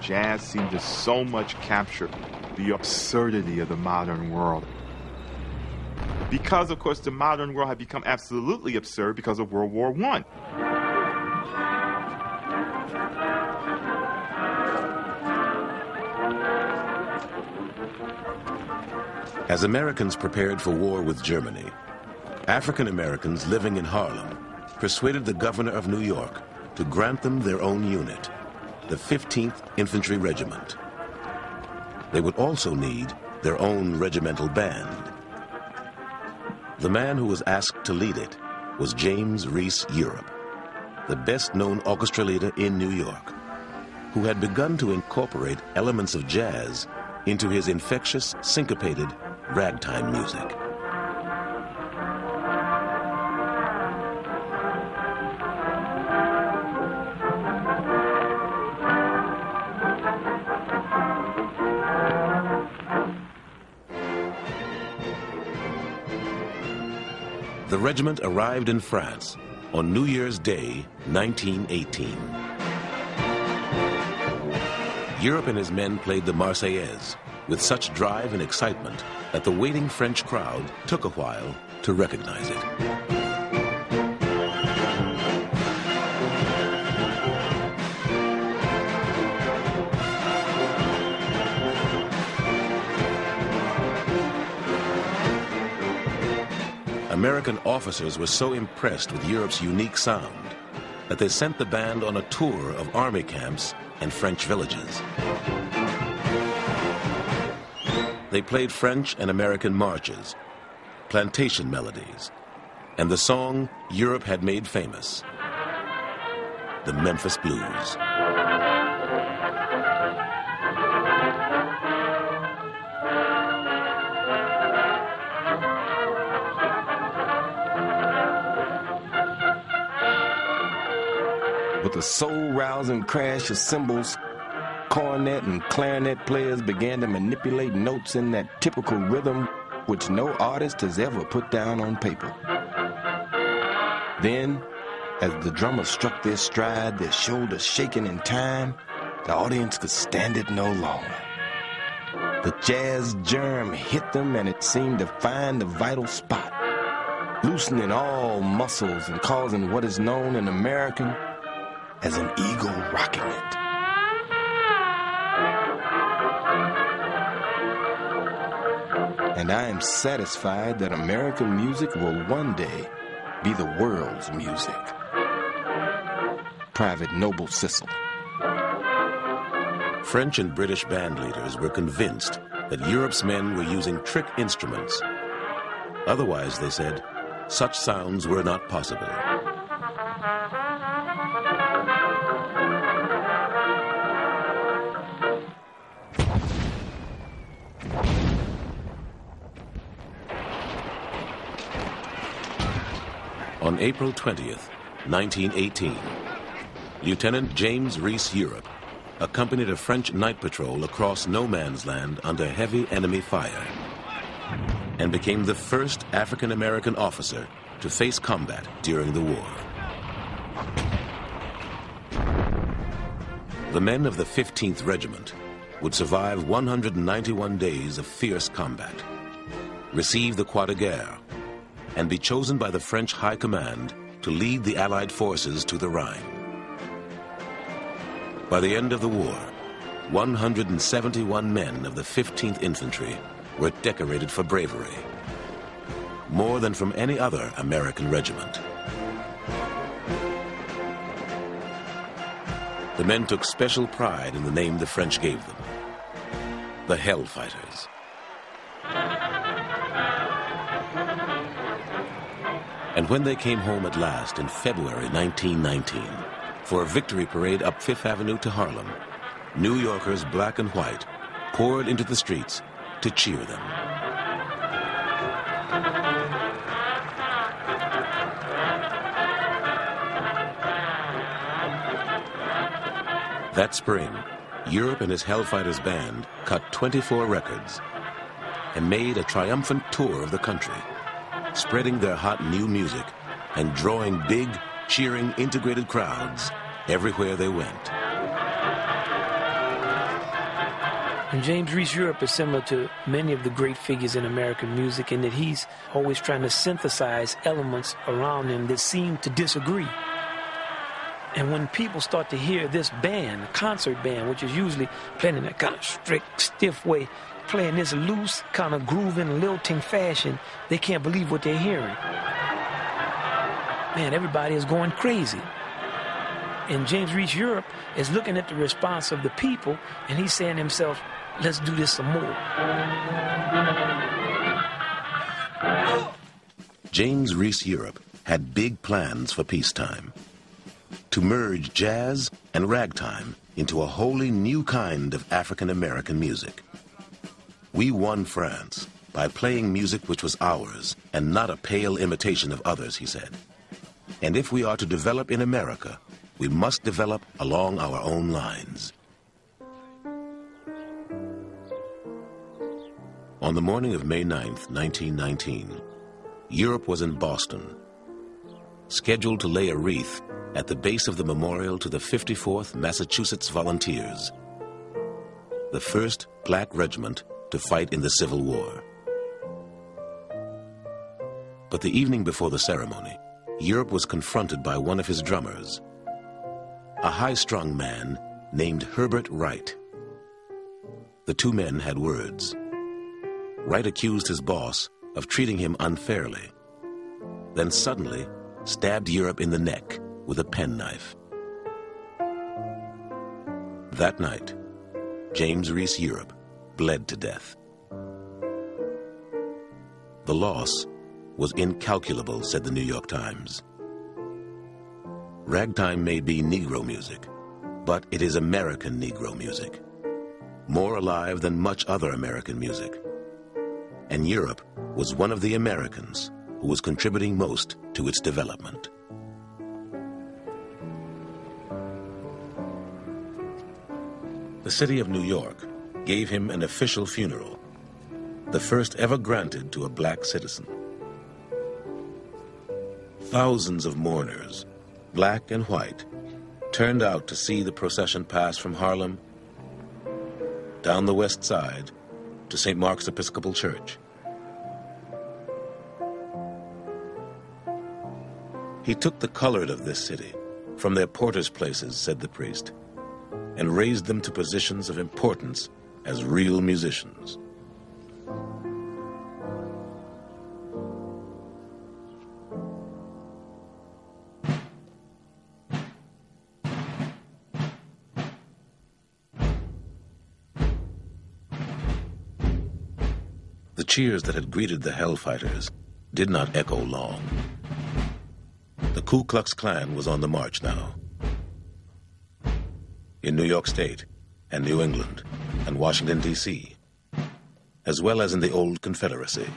jazz seemed to so much capture the absurdity of the modern world. Because, of course, the modern world had become absolutely absurd because of World War I. As Americans prepared for war with Germany, African Americans living in Harlem persuaded the governor of New York to grant them their own unit, the 15th Infantry Regiment. They would also need their own regimental band. The man who was asked to lead it was James Reese Europe, the best-known orchestra leader in New York, who had begun to incorporate elements of jazz into his infectious, syncopated ragtime music. The regiment arrived in France on New Year's Day, 1918. Europe and his men played the Marseillaise with such drive and excitement that the waiting French crowd took a while to recognize it. American officers were so impressed with Europe's unique sound that they sent the band on a tour of army camps and French villages. They played French and American marches, plantation melodies, and the song Europe had made famous, the Memphis Blues. With a soul-rousing crash of cymbals, cornet and clarinet players began to manipulate notes in that typical rhythm which no artist has ever put down on paper. Then, as the drummers struck their stride, their shoulders shaking in time, the audience could stand it no longer. The jazz germ hit them, and it seemed to find the vital spot, loosening all muscles and causing what is known in American as an eagle rocking it. And I am satisfied that American music will one day be the world's music. Private Noble Sissel. French and British band leaders were convinced that Europe's men were using trick instruments. Otherwise, they said, such sounds were not possible. On April 20th, 1918, Lieutenant James Reese Europe accompanied a French night patrol across no man's land under heavy enemy fire and became the first African-American officer to face combat during the war. The men of the 15th Regiment would survive 191 days of fierce combat, receive the Croix de Guerre, and be chosen by the French High Command to lead the Allied forces to the Rhine. By the end of the war, 171 men of the 15th Infantry were decorated for bravery, more than from any other American regiment. The men took special pride in the name the French gave them, the Hellfighters. And when they came home at last in February 1919 for a victory parade up Fifth Avenue to Harlem, New Yorkers, black and white, poured into the streets to cheer them. That spring, Europe and his Hellfighters band cut 24 records and made a triumphant tour of the country, spreading their hot new music and drawing big, cheering, integrated crowds everywhere they went. And James Reese Europe is similar to many of the great figures in American music in that he's always trying to synthesize elements around him that seem to disagree. And when people start to hear this band, a concert band, which is usually playing in a kind of strict, stiff way, playing this loose, kind of grooving, lilting fashion, they can't believe what they're hearing. Man, everybody is going crazy. And James Reese Europe is looking at the response of the people, and he's saying to himself, let's do this some more. James Reese Europe had big plans for peacetime. To merge jazz and ragtime into a wholly new kind of African-American music. We won France by playing music which was ours and not a pale imitation of others, he said. And if we are to develop in America, we must develop along our own lines. On the morning of May 9th, 1919, Europe was in Boston, scheduled to lay a wreath at the base of the memorial to the 54th Massachusetts Volunteers, the first black regiment to fight in the Civil War. But the evening before the ceremony, Europe was confronted by one of his drummers, a high-strung man named Herbert Wright. The two men had words. Wright accused his boss of treating him unfairly, then suddenly stabbed Europe in the neck with a penknife. That night, James Reese Europe bled to death. The loss was incalculable, said the New York Times. Ragtime may be Negro music, but it is American Negro music, more alive than much other American music. And Europe was one of the Americans who was contributing most to its development. The city of New York gave him an official funeral, the first ever granted to a black citizen. Thousands of mourners, black and white, turned out to see the procession pass from Harlem down the West Side to St. Mark's Episcopal Church. He took the colored of this city from their porters' places, said the priest, and raised them to positions of importance as real musicians. The cheers that had greeted the Hellfighters did not echo long. The Ku Klux Klan was on the march now. In New York State and New England and Washington, D.C., as well as in the old Confederacy,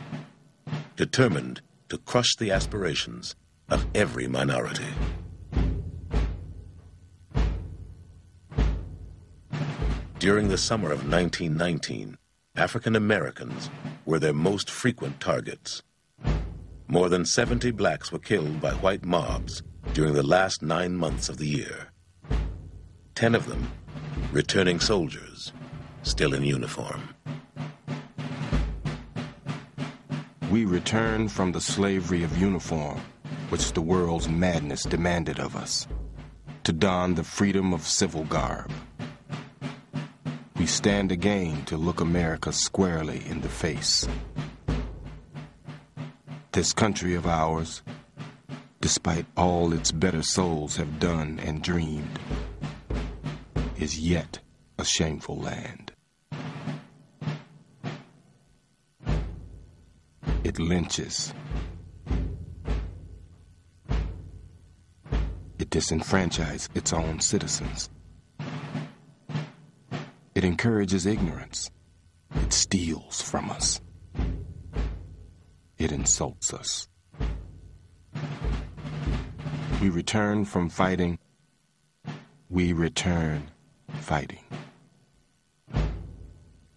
determined to crush the aspirations of every minority. During the summer of 1919, African Americans were their most frequent targets. More than 70 blacks were killed by white mobs during the last 9 months of the year. 10 of them returning soldiers, still in uniform. We returned from the slavery of uniform, which the world's madness demanded of us, to don the freedom of civil garb. We stand again to look America squarely in the face. This country of ours, despite all its better souls have done and dreamed, is yet a shameful land. It lynches. It disenfranchises its own citizens. It encourages ignorance. It steals from us. It insults us. We return from fighting. We return fighting.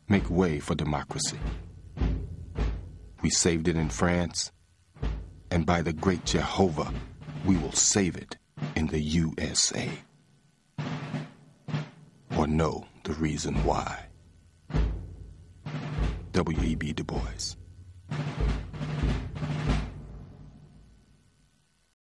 Make way for democracy. We saved it in France, and by the great Jehovah, we will save it in the USA. Or know the reason why. W.E.B. Du Bois.